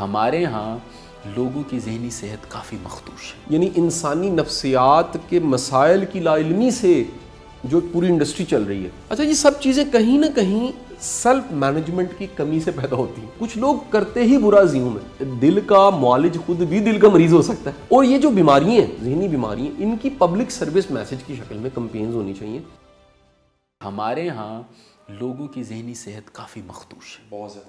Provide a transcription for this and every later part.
ہمارے ہاں لوگوں کی ذہنی صحت کافی مخدوش ہے. یعنی انسانی نفسیات کے مسائل کی لا علمی سے جو پوری انڈسٹری چل رہی ہے. اچھا یہ سب چیزیں کہیں نہ کہیں سیلف مینجمنٹ کی کمی سے پیدا ہوتی ہیں. کچھ لوگ کرتے ہی برا زیوم ہے. دل کا معالج خود بھی دل کا مریض ہو سکتا ہے. اور یہ جو بیماریاں ہیں, ذہنی بیماریاں, ان کی پبلک سروس میسج کی شکل میں کمپینز ہونی چاہیے. ہمارے ہاں لوگوں کی ذہنی صحت کافی مخدوش ہے, بہت زیادہ.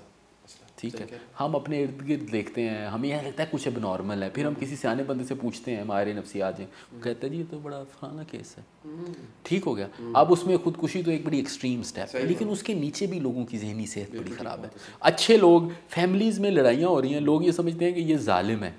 ٹھیک ہے, ہم اپنے ارد گرد دیکھتے ہیں, ہمیں یہ لگتا ہے کچھ اب نارمل ہے. پھر ہم کسی سیانے بندے سے پوچھتے ہیں ہمارے نفسیات ہیں, وہ کہتا ہے جی یہ تو بڑا فلانا کیس ہے, ٹھیک ہو گیا. اب اس میں خودکشی تو ایک بڑی ایکسٹریم سٹیپ ہے, لیکن اس کے نیچے بھی لوگوں کی ذہنی صحت بڑی خراب ہے. اچھے لوگ, فیملیز میں لڑائیاں ہو رہی ہیں, لوگ یہ سمجھتے ہیں کہ یہ ظالم ہے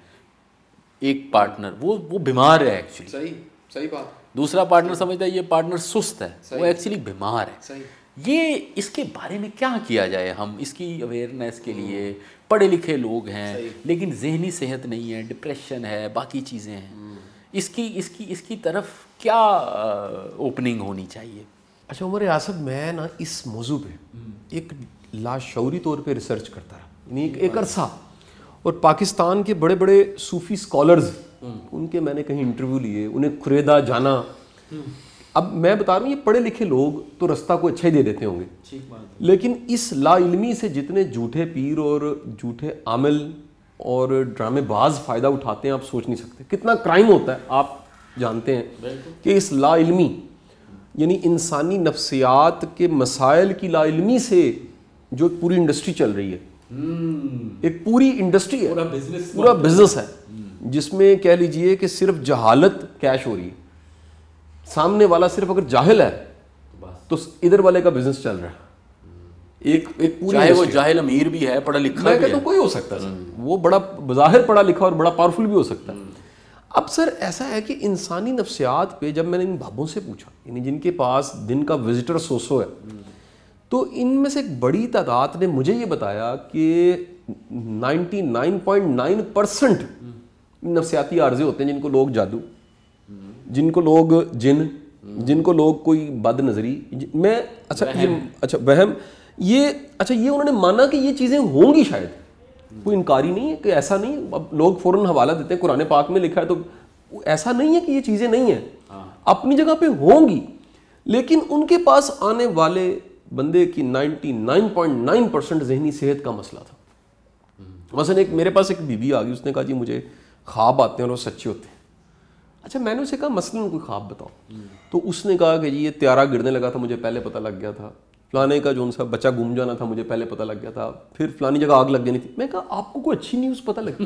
ایک پارٹنر, وہ بیمار ہے ایکچولی. صحیح بات. دوسرا پارٹنر سمجھتا ہے یہ پارٹنر سست ہے, وہ ایکچولی بیمار ہے. یہ اس کے بارے میں کیا کیا جائے؟ ہم اس کی اویئرنیس کے لیے, پڑھے لکھے لوگ ہیں لیکن ذہنی صحت نہیں ہے, ڈپریشن ہے, باقی چیزیں ہیں, اس کی طرف کیا اوپننگ ہونی چاہیے؟ اچھا عمر یاسر, میں نا اس موضوع پہ ایک لاشعوری طور پہ ریسرچ کرتا رہا, یعنی ایک عرصہ, اور پاکستان کے بڑے بڑے صوفی اسکالرز, ان کے میں نے کہیں انٹرویو لیے, انہیں خریدا جانا. اب میں بتا رہا ہوں یہ پڑھے لکھے لوگ تو رستہ کو اچھا ہی دے دیتے ہوں گے, لیکن اس لا علمی سے جتنے جھوٹے پیر اور جھوٹے عامل اور ڈرامے باز فائدہ اٹھاتے ہیں آپ سوچ نہیں سکتے. کتنا کرائم ہوتا ہے آپ جانتے ہیں کہ اس لا علمی یعنی انسانی نفسیات کے مسائل کی لا علمی سے جو پوری انڈسٹری چل رہی ہے, ایک پوری انڈسٹری ہے, پورا بزنس ہے, جس میں کہہ لیجئے کہ صرف جہالت کیش ہو رہی ہے. سامنے والا صرف اگر جاہل ہے تو ادھر والے کا بزنس چل رہا ہے. ایک پوری, چاہے وہ جاہل امیر بھی ہے, پڑھا لکھا بھی ہے, کوئی ہو سکتا ہے, وہ بڑا بظاہر پڑھا لکھا اور بڑا پاورفل بھی ہو سکتا ہے. اب سر ایسا ہے کہ انسانی نفسیات پہ جب میں نے ان بابوں سے پوچھا, یعنی جن کے پاس دن کا وزٹر سو ہے, تو ان میں سے ایک بڑی تعداد نے مجھے یہ بتایا کہ 99.9% نفسیاتی عارضے ہوتے ہیں, جن کو لوگ جادو, جن کو لوگ جن, جن کو لوگ کوئی بد نظری میں وہم, یہ انہوں نے مانا کہ یہ چیزیں ہوں گی شاید, کوئی انکاری نہیں ہے کہ ایسا نہیں. اب لوگ فوراً حوالہ دیتے ہیں قرآن پاک میں لکھا ہے, تو ایسا نہیں ہے کہ یہ چیزیں نہیں ہیں, اپنی جگہ پہ ہوں گی, لیکن ان کے پاس آنے والے بندے کی 99.9% ذہنی صحت کا مسئلہ تھا. مثلا میرے پاس ایک بی بی آ گئی, اس نے کہا جی مجھے خواب آتے ہیں اور وہ سچے ہوتے ہیں. اچھا میں نے اسے کہا مثلاً کوئی خواب بتاؤ, تو اس نے کہا کہ جی یہ طیارہ گرنے لگا تھا, مجھے پہلے پتہ لگ گیا تھا, فلانے کا جو ان سا بچہ گم جانا تھا مجھے پہلے پتہ لگ گیا تھا, پھر فلانی جگہ آگ لگ جانی تھی. میں کہا آپ کو کوئی اچھی نیوز پتہ لگتی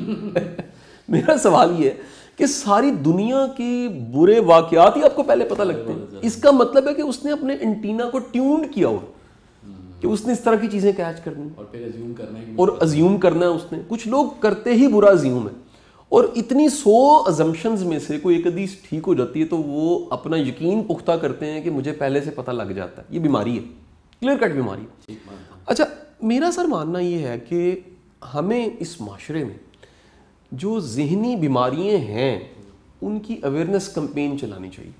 میرا سوال یہ ہے کہ ساری دنیا کی برے واقعات ہی آپ کو پہلے پتہ لگتے ہیں. اس کا مطلب ہے کہ اس نے اپنے انٹینا کو ٹیونڈ کیا ہو کہ اس نے اس طرح کی چیزیں کیچ کرنی اور ازیوم کرنا ہے. اس نے, کچھ لوگ کرتے ہی برا ازیوم ہے, اور اتنی 100 ازمپشنز میں سے کوئی ایک حدیث ٹھیک ہو جاتی ہے تو وہ اپنا یقین پختہ کرتے ہیں کہ مجھے پہلے سے پتہ لگ جاتا ہے. یہ بیماری ہے, کلیئر کٹ بیماری ہے. اچھا میرا سر ماننا یہ ہے کہ ہمیں اس معاشرے میں جو ذہنی بیماریاں ہیں ان کی اویئرنیس کمپین چلانی چاہیے.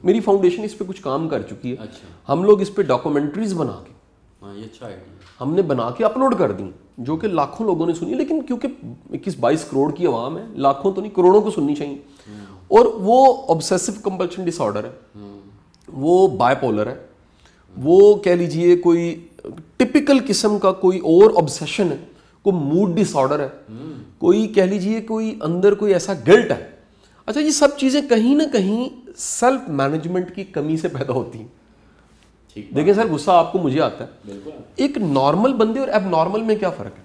میری فاؤنڈیشن اس پہ کچھ کام کر چکی ہے. ہم لوگ اس پہ ڈاکومنٹریز بنا کے ہم نے بنا کے اپلوڈ کر دیں, جو کہ لاکھوں لوگوں نے سنی, لیکن کیونکہ 21-22 کروڑ کی عوام ہے, لاکھوں تو نہیں کروڑوں کو سننی چاہیے. اور وہ آبسیسو کمپلشن ڈس آرڈر ہے, وہ بائی پولر ہے, وہ کہہ لیجئے کوئی ٹپیکل قسم کا کوئی اور آبسیشن ہے, کوئی موڈ ڈس آرڈر ہے, کوئی کہہ لیجئے کوئی اندر کوئی ایسا گلٹ ہے. اچھا یہ سب چیزیں کہیں نہ کہیں سیلف مینجمنٹ کی کمی سے پیدا ہوتی ہیں. دیکھیں سر غصہ آپ کو مجھے آتا ہے, ایک نارمل بندے اور ایب نارمل میں کیا فرق ہے؟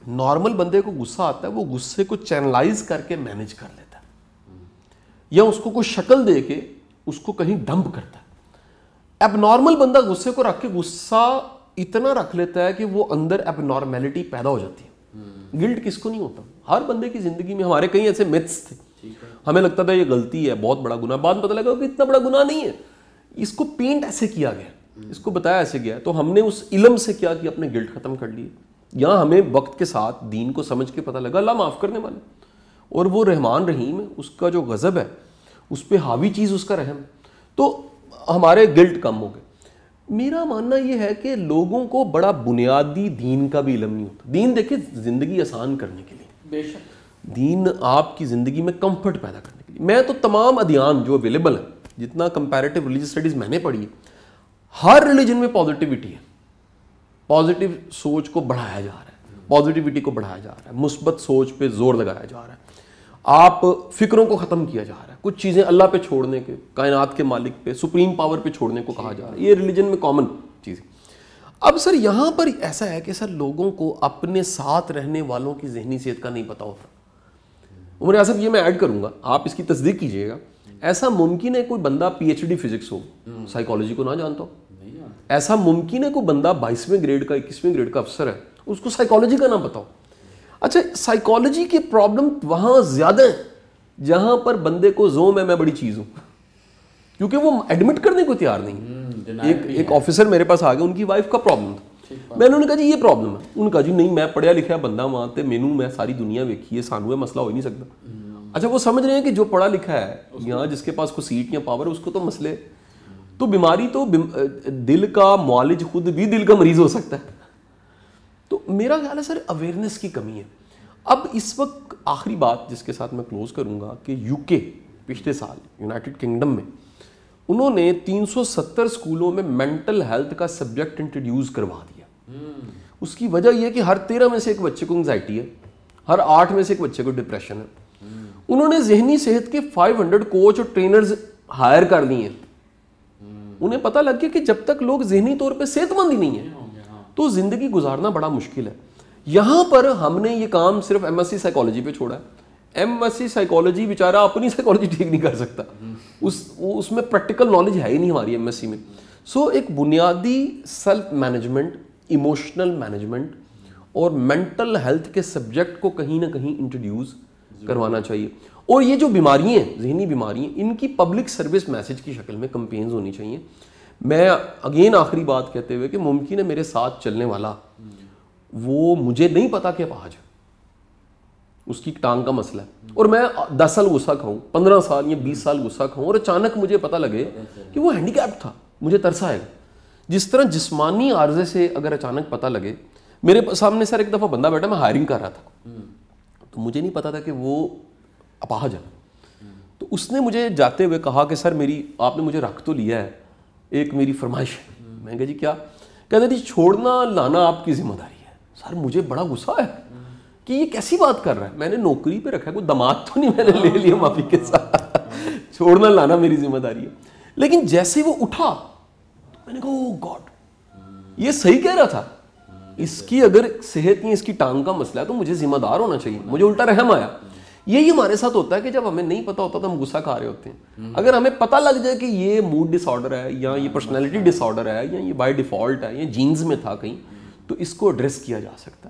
نارمل بندے کو غصہ آتا ہے, وہ غصے کو چینلائز کر کے مینج کر لیتا ہے, یا اس کو کوئی شکل دے کے اس کو کہیں ڈمپ کرتا ہے. ایب نارمل بندہ غصے کو رکھ کے غصہ اتنا رکھ لیتا ہے کہ وہ اندر ایب نارمیلٹی پیدا ہو جاتی ہے. گلٹ کس کو نہیں ہوتا؟ ہر بندے کی زندگی میں ہمارے کئی ایسے متس تھے, ہمیں لگتا تھا یہ غلطی ہے, بہت بڑا گناہ, بعد میں پتہ لگا کہ اتنا بڑا گناہ نہیں ہے, اس کو پینٹ ایسے کیا گیا, اس کو بتایا ایسے گیا, تو ہم نے اس علم سے کیا کہ اپنے گلٹ ختم کر لیے. یہاں ہمیں وقت کے ساتھ دین کو سمجھ کے پتہ لگا اللہ معاف کرنے والا, اور وہ رحمان رحیم ہے, اس کا جو غضب ہے اس پہ حاوی چیز اس کا رحم, تو ہمارے گلٹ کم ہو گئے. میرا ماننا یہ ہے کہ لوگوں کو بڑا بنیادی دین کا بھی علم نہیں ہوتا. دین دیکھیں زندگی آسان کرنے کے لیے, بے شک دین آپ کی زندگی میں کمفرٹ پیدا کرنے کے لیے. میں تو تمام ادیان جو اویلیبل ہیں, جتنا کمپیریٹیو ریلیجیس اسٹڈیز میں نے پڑھی ہے, ہر ریلیجن میں پازیٹیوٹی ہے, پازیٹیو سوچ کو بڑھایا جا رہا ہے, پازیٹیوٹی کو بڑھایا جا رہا ہے, مثبت سوچ پہ زور لگایا جا رہا ہے, آپ فکروں کو ختم کیا جا رہا ہے, کچھ چیزیں اللہ پہ چھوڑنے کے, کائنات کے مالک پہ, سپریم پاور پہ چھوڑنے کو کہا جا رہا ہے. یہ ریلیجن میں کامن چیز ہے. اب سر یہاں پر ایسا ہے کہ سر لوگوں کو اپنے ساتھ رہنے والوں کی ذہنی صحت کا نہیں پتا ہوتا. عمر یاسر یہ میں ایڈ کروں گا, آپ اس کی تصدیق کیجئے گا, ایسا ممکن ہے کوئی بندہ پی ایچ ڈی فزکس ہو, سائیکالوجی کو نہ جانتا ہو؟ ایسا ممکن ہے کوئی بندہ 22ویں گریڈ کا 21ویں گریڈ کا افسر ہے, اس کو سائیکالوجی کا نہ پتا ہو؟ اچھا, سائیکالوجی کے پرابلم وہاں زیادہ ہیں جہاں پر بندے کو زوم ہے میں بڑی چیز ہوں, کیونکہ وہ ایڈمٹ کرنے کو تیار نہیں. ایک آفیسر میرے پاس آ گیا, ان کی وائف کا پرابلم تھا, میں نے کہا جی یہ پرابلم ہے, انہوں نے کہا جی نہیں میں پڑھیا لکھا بندہ وہاں تے مینوں میں ساری دنیا ویکھی ہے, سانو مسئلہ ہو ہی نہیں سکتا. اچھا, وہ سمجھ رہے ہیں کہ جو پڑھا لکھا ہے یہاں جس کے پاس کوئی سیٹ یا پاور ہے اس کو تو مسئلے, تو بیماری تو دل کا معالج خود بھی دل کا مریض ہو سکتا ہے. تو میرا خیال ہے سر اویئرنیس کی کمی ہے. اب اس وقت آخری بات جس کے ساتھ میں کلوز کروں گا کہ یو کے پچھلے سال یونائٹڈ کنگڈم میں انہوں نے 370 اسکولوں میں مینٹل ہیلتھ کا سبجیکٹ انٹروڈیوس کروا دیا. اس کی وجہ یہ ہے کہ ہر 13 میں سے ایک بچے کو انگزائٹی ہے, ہر 8 میں سے ایک بچے کو ڈپریشن ہے. انہوں نے ذہنی صحت کے 500 کوچ اور ٹرینرز ہائر کر لیے ہیں. انہیں پتہ لگ گیا کہ جب تک لوگ ذہنی طور پہ صحت مند ہی نہیں ہیں تو زندگی گزارنا بڑا مشکل ہے. یہاں پر ہم نے یہ کام صرف ایم ایس سی سائیکالوجی پہ چھوڑا ہے. ایم ایس سی سائیکالوجی بیچارہ اپنی سائیکالوجی ٹھیک نہیں کر سکتا, اس میں پریکٹیکل نالج ہے ہی نہیں ہماری ایم ایس سی میں. سو ایک بنیادی سیلف مینجمنٹ, ایموشنل مینجمنٹ اور مینٹل ہیلتھ کے سبجیکٹ کو کہیں نہ کہیں انٹروڈیوس کروانا چاہیے. اور یہ جو بیماریاں ہیں, ذہنی بیماریاں, ان کی پبلک سروس میسج کی شکل میں کمپینز ہونی چاہیے. میں اگین آخری بات کہتے ہوئے کہ ممکن ہے میرے ساتھ چلنے والا وہ مجھے نہیں پتا کہ اپاہج ہے, اس کی ٹانگ کا مسئلہ ہے, اور میں 10 سال غصہ کھاؤں, 15 سال یا 20 سال غصہ کھاؤں, اور اچانک مجھے پتہ لگے کہ وہ ہینڈی کیپڈ تھا, مجھے ترس آئے گا. جس طرح جسمانی عارضے سے اگر اچانک پتہ لگے, میرے سامنے سر ایک دفعہ بندہ بیٹھا, میں ہائرنگ کر رہا تھا, تو مجھے نہیں پتا تھا کہ وہ اپاہج ہے. تو اس نے مجھے جاتے ہوئے کہا کہ سر میری آپ نے مجھے رکھ تو لیا ہے, ایک میری فرمائش ہے. میں کہا جی کیا؟ کہتے جی چھوڑنا لانا آپ کی ذمہ داری ہے. سر مجھے بڑا غصہ ہے کہ یہ کیسی بات کر رہا ہے, میں نے نوکری پہ رکھا ہے, کوئی دماد تو نہیں میں نے لے لیا معافی کے ساتھ, چھوڑنا لانا میری ذمہ داری ہے. لیکن جیسے وہ اٹھا میں نے کہا او گاڈ یہ صحیح کہہ رہا تھا, اس کی اگر صحت نہیں, اس کی ٹانگ کا مسئلہ ہے تو مجھے ذمہ دار ہونا چاہیے. مجھے الٹا رحم آیا. یہی ہمارے ساتھ ہوتا ہے کہ جب ہمیں نہیں پتا ہوتا تو ہم غصہ کھا رہے ہوتے ہیں. اگر ہمیں پتہ لگ جائے کہ یہ موڈ ڈس آرڈر ہے یا یہ پرسنالٹی ڈس آرڈر ہے یا یہ بائی ڈیفالٹ ہے یا جینز میں تھا کہیں, تو اس کو ایڈریس کیا جا سکتا ہے.